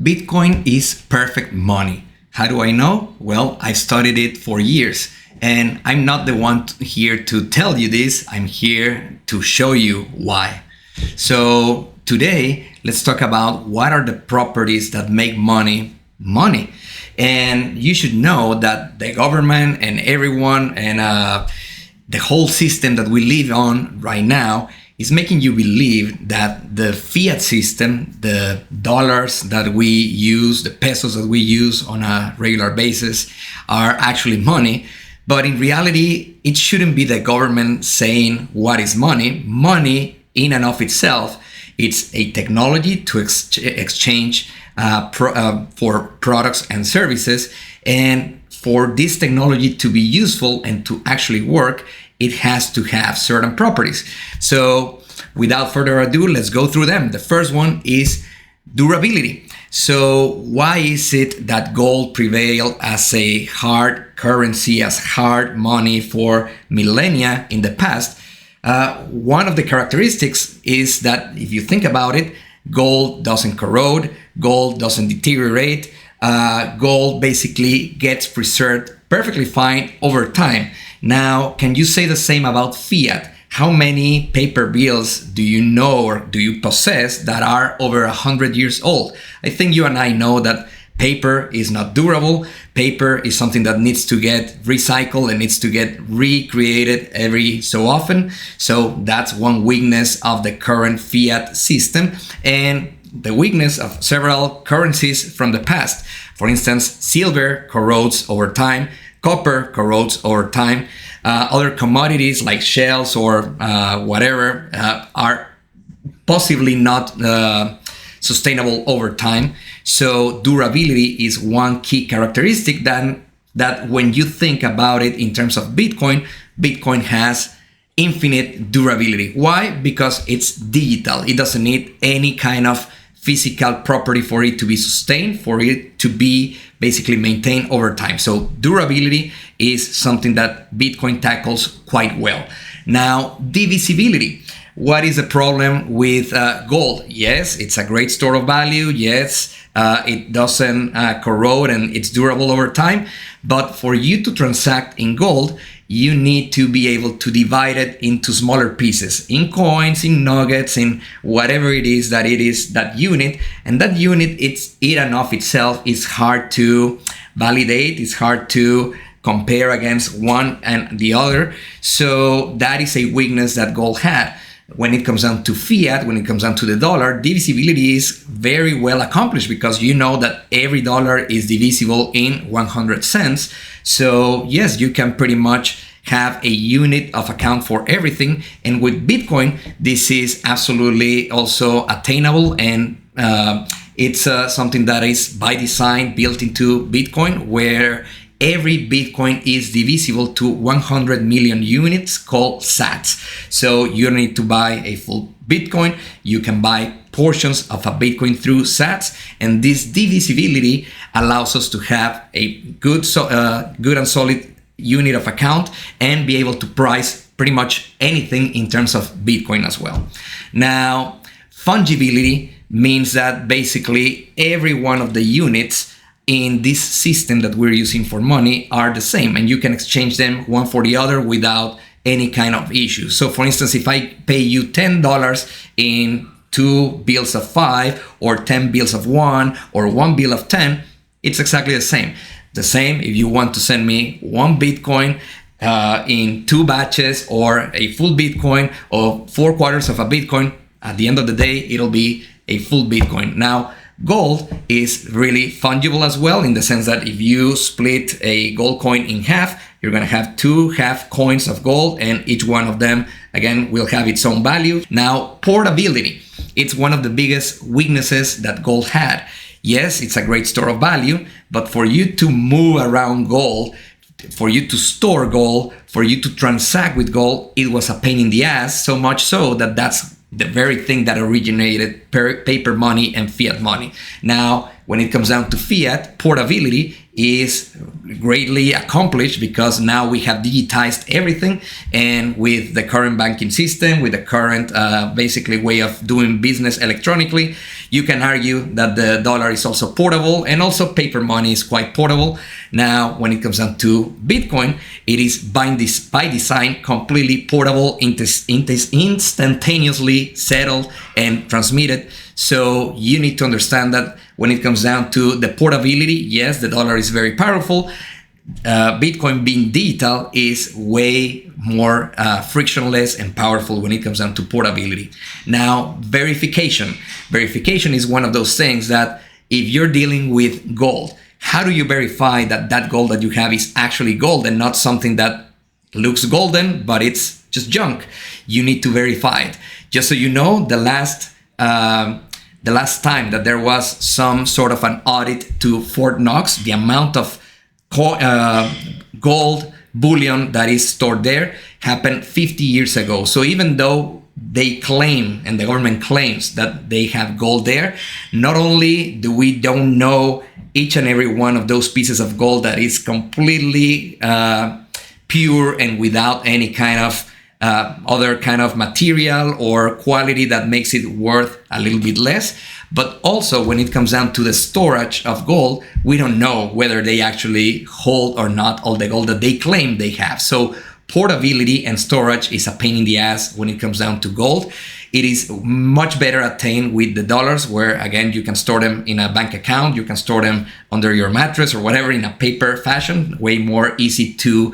Bitcoin is perfect money. How do I know? Well, I've studied it for years, and I'm not the one here to tell you this. I'm here to show you why. So today, let's talk about what are the properties that make money money. And you should know that the government and everyone and the whole system that we live on right now is making you believe that the fiat system, the dollars that we use, the pesos that we use on a regular basis are actually money. But in reality, it shouldn't be the government saying what is money. Money in and of itself, it's a technology to exchange for products and services. And for this technology to be useful and to actually work, it has to have certain properties. So without further ado, let's go through them. The first one is durability. So why is it that gold prevailed as a hard currency, as hard money for millennia in the past? One of the characteristics is that if you think about it, gold doesn't corrode, gold doesn't deteriorate, gold basically gets preserved perfectly fine over time. Now, can you say the same about fiat? How many paper bills do you know or do you possess that are over 100 years old? I think you and I know that paper is not durable. Paper is something that needs to get recycled and needs to get recreated every so often. So that's one weakness of the current fiat system and the weakness of several currencies from the past. For instance, silver corrodes over time. Copper corrodes over time. Other commodities like shells or whatever are possibly not sustainable over time. So durability is one key characteristic that when you think about it in terms of Bitcoin, Bitcoin has infinite durability. Why? Because it's digital. It doesn't need any kind of physical property for it to be sustained, for it to be basically maintained over time. So durability is something that Bitcoin tackles quite well. Now, divisibility. What is the problem with gold? Yes, it's a great store of value. Yes, it doesn't corrode and it's durable over time. But for you to transact in gold, you need to be able to divide it into smaller pieces, in coins, in nuggets, in whatever it is, that unit. And that unit, it and of itself is hard to validate. It's hard to compare against one and the other. So that is a weakness that gold had. When it comes down to fiat, when it comes down to the dollar, divisibility is very well accomplished because you know that every dollar is divisible in 100 cents. So yes, you can pretty much have a unit of account for everything. And with Bitcoin, this is absolutely also attainable. And it's something that is by design built into Bitcoin, where every Bitcoin is divisible to 100 million units called sats. So you don't need to buy a full Bitcoin. You can buy portions of a Bitcoin through sats. And this divisibility allows us to have a good and solid unit of account and be able to price pretty much anything in terms of Bitcoin as well. Now, fungibility means that basically every one of the units in this system that we're using for money are the same, and you can exchange them one for the other without any kind of issue. So for instance, if I pay you $10 in 2 bills of 5 or 10 bills of 1 or 1 bill of 10, it's exactly the same. The same if you want to send me 1 Bitcoin in 2 batches or a full Bitcoin or 4 quarters of a Bitcoin, at the end of the day, it'll be a full Bitcoin. Now, gold is really fungible as well, in the sense that if you split a gold coin in half, you're going to have 2 half coins of gold, and each one of them, again, will have its own value. Now, portability. It's one of the biggest weaknesses that gold had. Yes, it's a great store of value, but for you to move around gold, for you to store gold, for you to transact with gold, it was a pain in the ass, so much so that that's the very thing that originated paper money and fiat money. Now, when it comes down to fiat, portability is greatly accomplished because now we have digitized everything, and with the current banking system, with the current basically way of doing business electronically, you can argue that the dollar is also portable, and also paper money is quite portable. Now, when it comes down to Bitcoin, it is by design completely portable, instantaneously settled and transmitted. So you need to understand that when it comes down to the portability, yes, the dollar is very powerful. Bitcoin being digital is way more frictionless and powerful when it comes down to portability. Now, verification. Verification is one of those things that if you're dealing with gold, how do you verify that that gold that you have is actually gold and not something that looks golden, but it's just junk? You need to verify it. Just so you know, the last time that there was some sort of an audit to Fort Knox, the amount of gold bullion that is stored there happened 50 years ago. So even though they claim, and the government claims, that they have gold there, not only do we don't know each and every one of those pieces of gold that is completely pure and without any kind of other kind of material or quality that makes it worth a little bit less, but also when it comes down to the storage of gold, we don't know whether they actually hold or not all the gold that they claim they have. So portability and storage is a pain in the ass when it comes down to gold. It is much better attained with the dollars, where again you can store them in a bank account, you can store them under your mattress or whatever in a paper fashion, way more easy to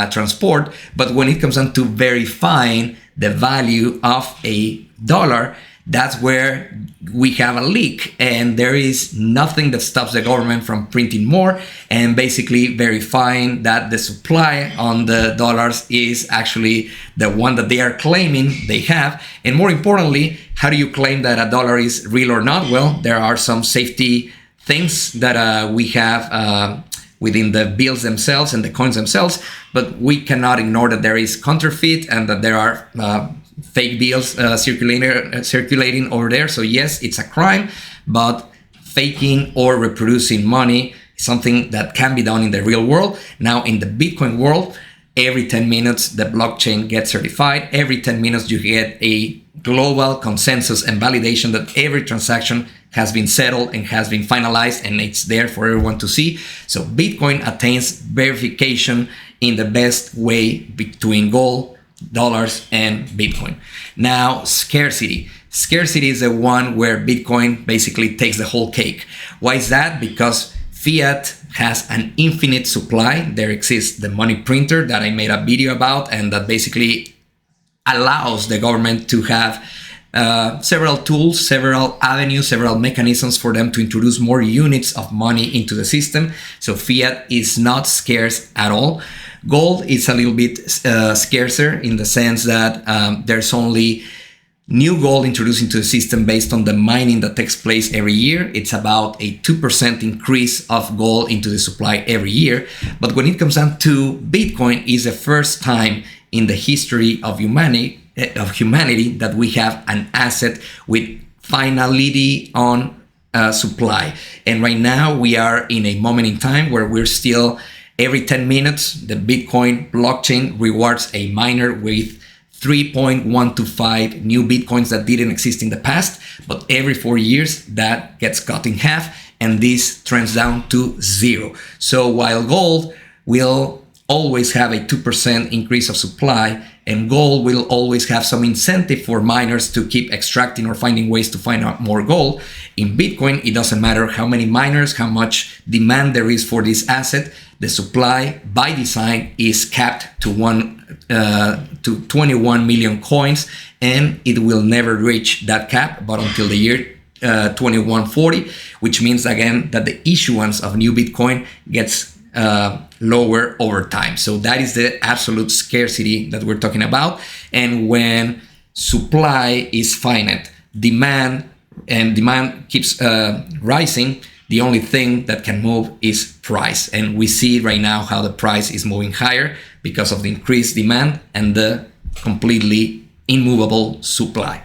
transport. But when it comes down to verifying the value of a dollar, that's where we have a leak, and there is nothing that stops the government from printing more and basically verifying that the supply on the dollars is actually the one that they are claiming they have. And more importantly, how do you claim that a dollar is real or not? Well, there are some safety things that we have within the bills themselves and the coins themselves, but we cannot ignore that there is counterfeit and that there are fake bills circulating over there. So yes, it's a crime, but faking or reproducing money is something that can be done in the real world. Now, in the Bitcoin world, every 10 minutes the blockchain gets certified. Every 10 minutes you get a global consensus and validation that every transaction has been settled and has been finalized, and it's there for everyone to see. So Bitcoin attains verification in the best way between gold, dollars, and Bitcoin. Now, scarcity. Scarcity is the one where Bitcoin basically takes the whole cake. Why is that? Because fiat has an infinite supply. There exists the money printer that I made a video about, and that basically allows the government to have several tools, several avenues, several mechanisms for them to introduce more units of money into the system. So fiat is not scarce at all. Gold is a little bit scarcer in the sense that there's only new gold introduced into the system based on the mining that takes place every year. It's about a 2% increase of gold into the supply every year. But when it comes down to Bitcoin, is the first time in the history of humanity that we have an asset with finality on supply. And right now we are in a moment in time where we're still, every 10 minutes, the Bitcoin blockchain rewards a miner with 3.125 new Bitcoins that didn't exist in the past. But every 4 years, that gets cut in half, and this trends down to zero. So while gold will always have a 2% increase of supply, and gold will always have some incentive for miners to keep extracting or finding ways to find out more gold, in Bitcoin, it doesn't matter how many miners, how much demand there is for this asset. The supply by design is capped to 21 million coins, and it will never reach that cap, but until the year 2140, which means again that the issuance of new Bitcoin gets lower over time. So that is the absolute scarcity that we're talking about. And when supply is finite, demand keeps rising, the only thing that can move is price. And we see right now how the price is moving higher because of the increased demand and the completely immovable supply.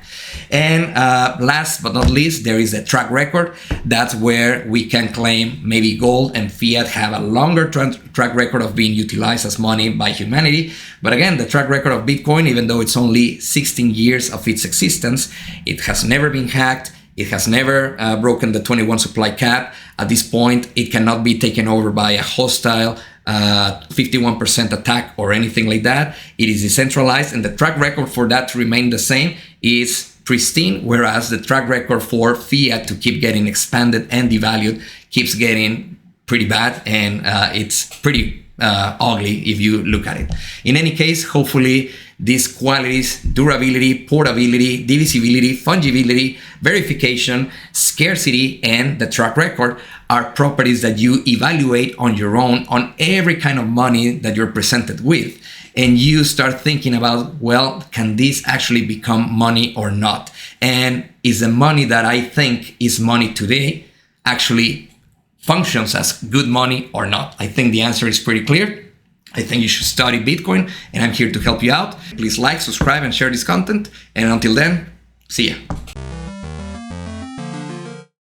And last but not least, there is a track record. That's where we can claim maybe gold and fiat have a longer track record of being utilized as money by humanity. But again, the track record of Bitcoin, even though it's only 16 years of its existence, it has never been hacked. It has never broken the 21 supply cap. At this point, it cannot be taken over by a hostile 51% attack or anything like that. It is decentralized, and the track record for that to remain the same is pristine, whereas the track record for fiat to keep getting expanded and devalued keeps getting pretty bad, and it's pretty ugly if you look at it. In any case, hopefully these qualities, durability, portability, divisibility, fungibility, verification, scarcity, and the track record are properties that you evaluate on your own on every kind of money that you're presented with. And you start thinking about, well, can this actually become money or not? And is the money that I think is money today actually functions as good money or not? I think the answer is pretty clear. I think you should study Bitcoin, and I'm here to help you out. Please like, subscribe, and share this content. And until then, see ya.